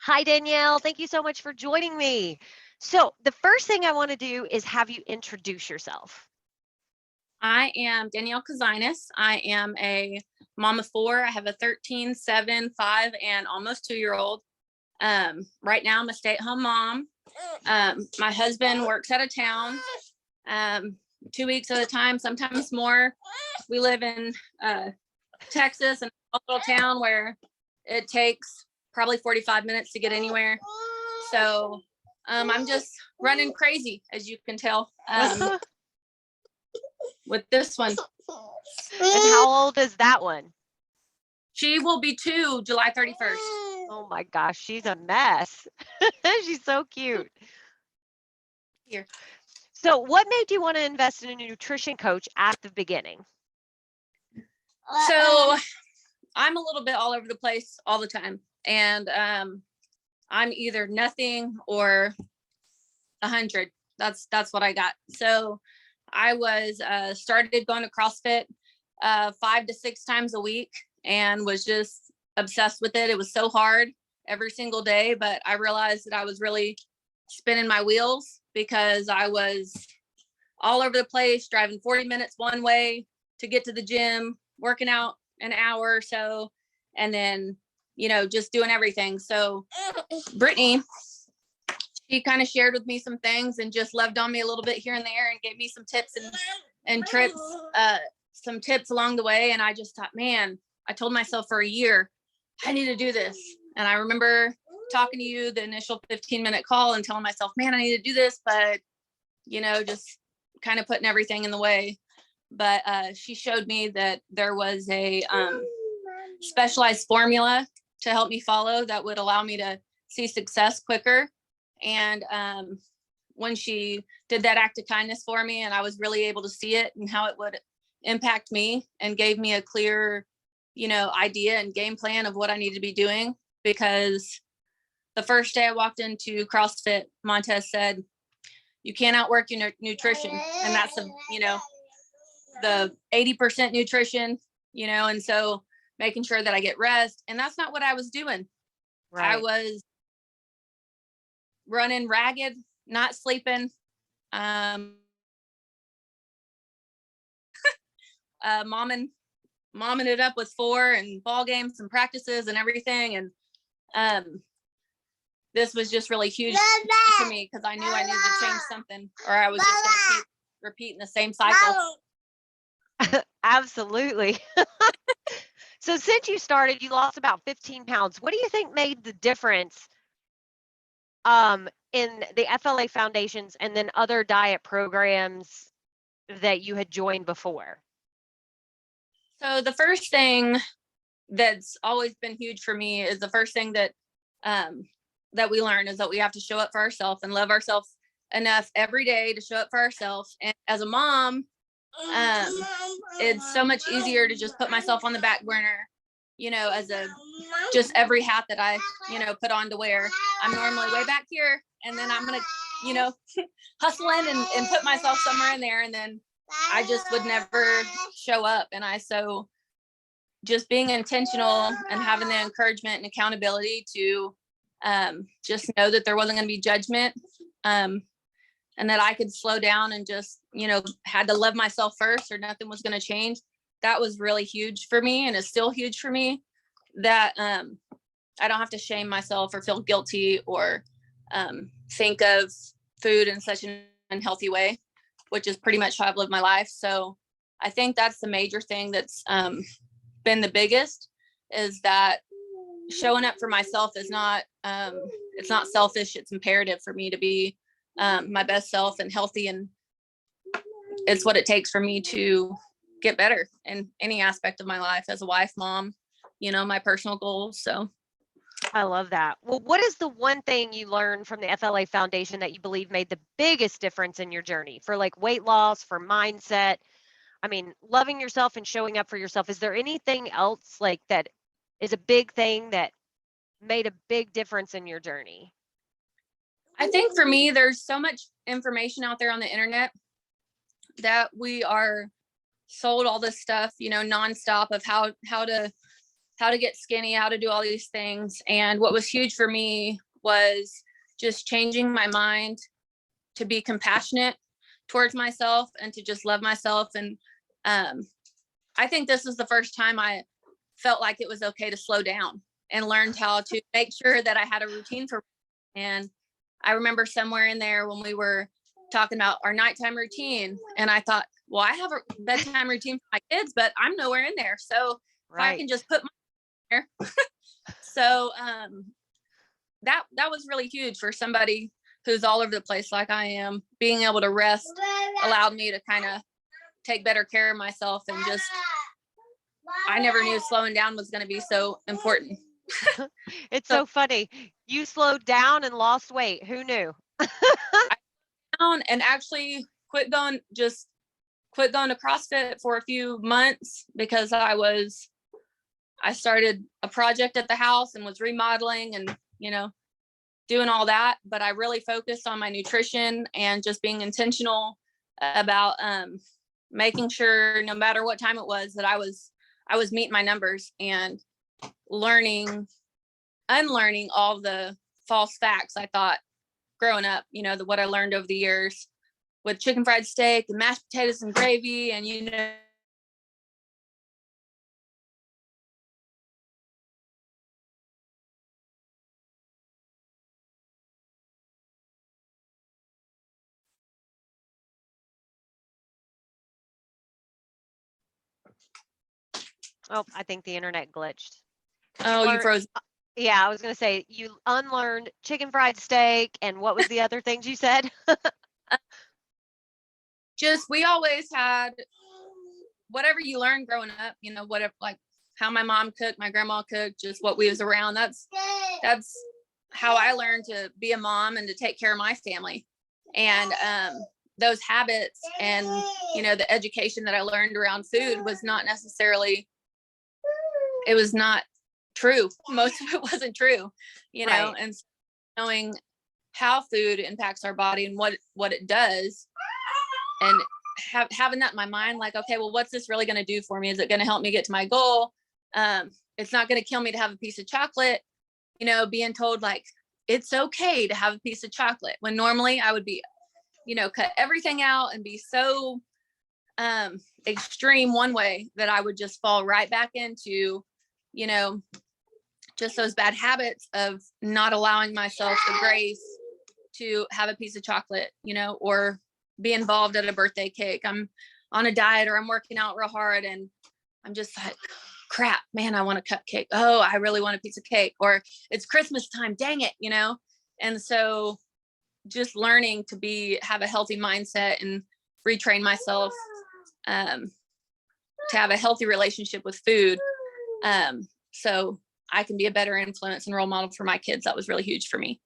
Hi, Danielle. Thank you so much for joining me. So, the first thing I want to do is have you introduce yourself. I am Danielle Testimonial. I am a mom of four. I have a 13, 7, 5, and almost 2-year-old. Right now, I'm a stay-at-home mom. My husband works out of town 2 weeks at a time, sometimes more. We live in Texas, in a little town where it takes probably 45 minutes to get anywhere. So I'm just running crazy, as you can tell. With this one. And how old is that one? She will be 2 July 31st. Oh my gosh, she's a mess. She's so cute. Here. So, what made you want to invest in a nutrition coach at the beginning? So I'm a little bit all over the place all the time. And I'm either nothing or 100. That's what I got. So I was started going to CrossFit 5 to 6 times a week and was just obsessed with it. It was so hard every single day, but I realized that I was really spinning my wheels because I was all over the place, driving 40 minutes one way to get to the gym, working out an hour or so, and then, just doing everything. So Brittany, she kind of shared with me some things and just loved on me a little bit here and there and gave me some tips and tricks, some tips along the way. And I just thought, man, I told myself for a year, I need to do this. And I remember talking to you, the initial 15-minute call, and telling myself, man, I need to do this, but, just kind of putting everything in the way. But she showed me that there was a specialized formula to help me follow that would allow me to see success quicker. And when she did that act of kindness for me, and I was really able to see it and how it would impact me, and gave me a clear, idea and game plan of what I need to be doing. Because the first day I walked into CrossFit, Montez said, you can't outwork your nutrition. And that's the 80% nutrition, and so making sure that I get rest. And that's not what I was doing. Right. I was running ragged, not sleeping, momming it up with 4 and ball games and practices and everything. And this was just really huge for me because I knew I needed to change something, or I was just going to keep repeating the same cycle. Absolutely. So since you started, you lost about 15 pounds. What do you think made the difference in the FLA foundations and then other diet programs that you had joined before? So the first thing that's always been huge for me is the first thing that we learn is that we have to show up for ourselves and love ourselves enough every day to show up for ourselves. And as a mom, it's so much easier to just put myself on the back burner, as just every hat that I, put on to wear. I'm normally way back here, and then I'm going to, hustle in and put myself somewhere in there. And then I just would never show up. And so just being intentional and having the encouragement and accountability to just know that there wasn't going to be judgment, and that I could slow down and just, had to love myself first or nothing was going to change. That was really huge for me, and it's still huge for me, that I don't have to shame myself or feel guilty or think of food in such an unhealthy way, which is pretty much how I've lived my life. So I think that's the major thing that's been the biggest, is that showing up for myself is not, it's not selfish. It's imperative for me to be my best self and healthy. And it's what it takes for me to get better in any aspect of my life as a wife, mom, my personal goals. So I love that. Well, what is the one thing you learned from the FLA Foundation that you believe made the biggest difference in your journey for like weight loss, for mindset? I mean, loving yourself and showing up for yourself. Is there anything else like that is a big thing that made a big difference in your journey? I think for me, there's so much information out there on the internet that we are sold all this stuff, nonstop of how to how to get skinny, how to do all these things. And what was huge for me was just changing my mind to be compassionate towards myself and to just love myself. And I think this is the first time I felt like it was okay to slow down and learned how to make sure that I had a routine for. And I remember somewhere in there when we were talking about our nighttime routine, and I thought, well, I have a bedtime routine for my kids, but I'm nowhere in there. So if I can just put my there. So that was really huge for somebody who's all over the place like I am. Being able to rest allowed me to kind of take better care of myself, and just I never knew slowing down was going to be so important. It's so funny. You slowed down and lost weight. Who knew? And actually quit going to CrossFit for a few months because I started a project at the house and was remodeling and, doing all that. But I really focused on my nutrition and just being intentional about making sure no matter what time it was that I was meeting my numbers and unlearning all the false facts I thought growing up, what I learned over the years with chicken fried steak and mashed potatoes and gravy and, Oh, I think the internet glitched. you froze. Yeah, I was going to say you unlearned chicken fried steak, and what was the other things you said? Just we always had whatever you learned growing up, whatever, like how my mom cooked, my grandma cooked, just what we was around. That's how I learned to be a mom and to take care of my family. And those habits and the education that I learned around food was not necessarily, it was not true. Most of it wasn't true, Right. and knowing how food impacts our body and what it does, and having that in my mind, like, okay, well, what's this really going to do for me? Is it going to help me get to my goal? It's not going to kill me to have a piece of chocolate, being told like, it's okay to have a piece of chocolate when normally I would be, cut everything out and be so extreme one way that I would just fall right back into, just those bad habits of not allowing myself the grace to have a piece of chocolate, or be involved at a birthday cake. I'm on a diet or I'm working out real hard and I'm just like, crap, man, I want a cupcake. Oh, I really want a piece of cake. Or it's Christmas time, dang it, And so just learning to have a healthy mindset and retrain myself to have a healthy relationship with food. So I can be a better influence and role model for my kids. That was really huge for me.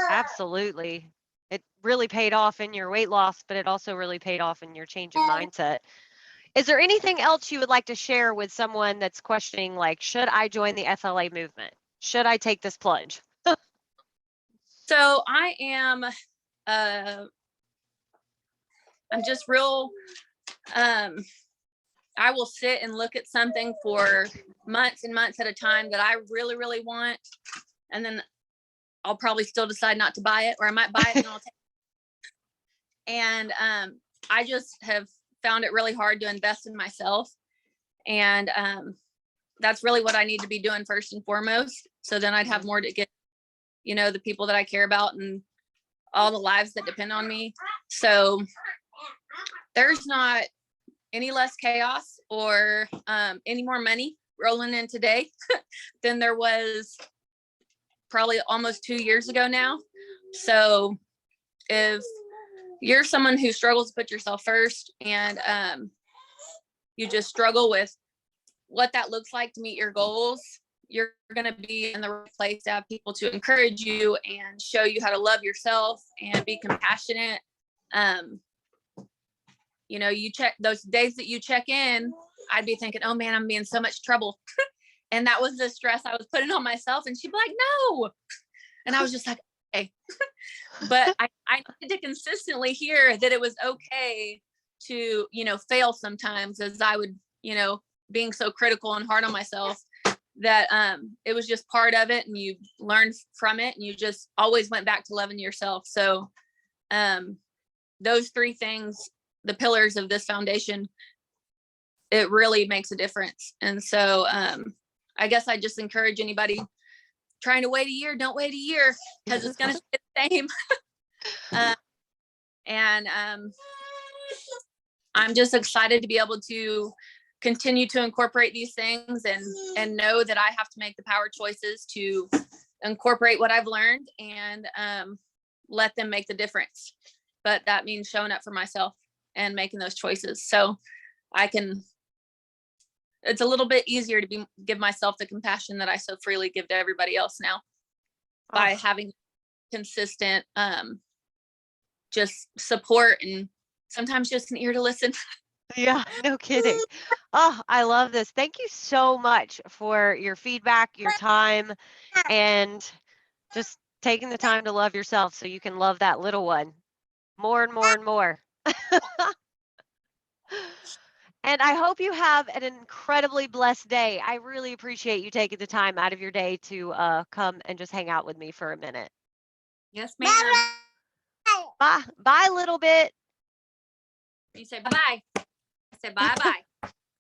Absolutely. It really paid off in your weight loss, but it also really paid off in your change of mindset. Is there anything else you would like to share with someone that's questioning, like, should I join the FLA movement? Should I take this plunge? So I am, I'm just real, I will sit and look at something for months and months at a time that I really, really want. And then I'll probably still decide not to buy it, or I might buy it and I'll take it. And I just have found it really hard to invest in myself. And that's really what I need to be doing first and foremost. So then I'd have more to get, the people that I care about and all the lives that depend on me. So there's not any less chaos or any more money rolling in today than there was probably almost 2 years ago now. So if you're someone who struggles to put yourself first and you just struggle with what that looks like to meet your goals, you're going to be in the right place to have people to encourage you and show you how to love yourself and be compassionate. You check those days that you check in, I'd be thinking, oh man, I'm being so much trouble. And that was the stress I was putting on myself. And she'd be like, no. And I was just like, okay. But I needed to consistently hear that it was okay to, fail sometimes, as I would, being so critical and hard on myself, that it was just part of it, and you learned from it, and you just always went back to loving yourself. So those three things, the pillars of this foundation, it really makes a difference. And so I guess I just encourage anybody trying to wait a year, don't wait a year, because it's going to stay the same. And I'm just excited to be able to continue to incorporate these things, and know that I have to make the power choices to incorporate what I've learned and let them make the difference. But that means showing up for myself and making those choices. So it's a little bit easier to give myself the compassion that I so freely give to everybody else now, by having consistent just support, and sometimes just an ear to listen. Yeah, no kidding. Oh, I love this. Thank you so much for your feedback, your time, and just taking the time to love yourself so you can love that little one more and more and more. And I hope you have an incredibly blessed day. I really appreciate you taking the time out of your day to come and just hang out with me for a minute. Yes, ma'am. Bye. Bye, little bit. You say bye-bye. I say bye-bye.